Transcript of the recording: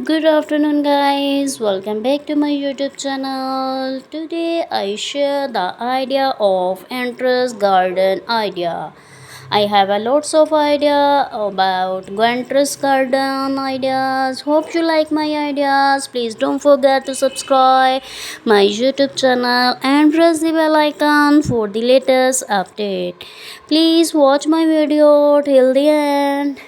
Good afternoon, guys. Welcome back to my YouTube channel. Today, I share the idea of interest garden idea. I have a lots of idea about interest garden ideas. Hope you like my ideas. Please don't forget to subscribe my YouTube channel and press the bell icon for the latest update. Please watch my video till the end.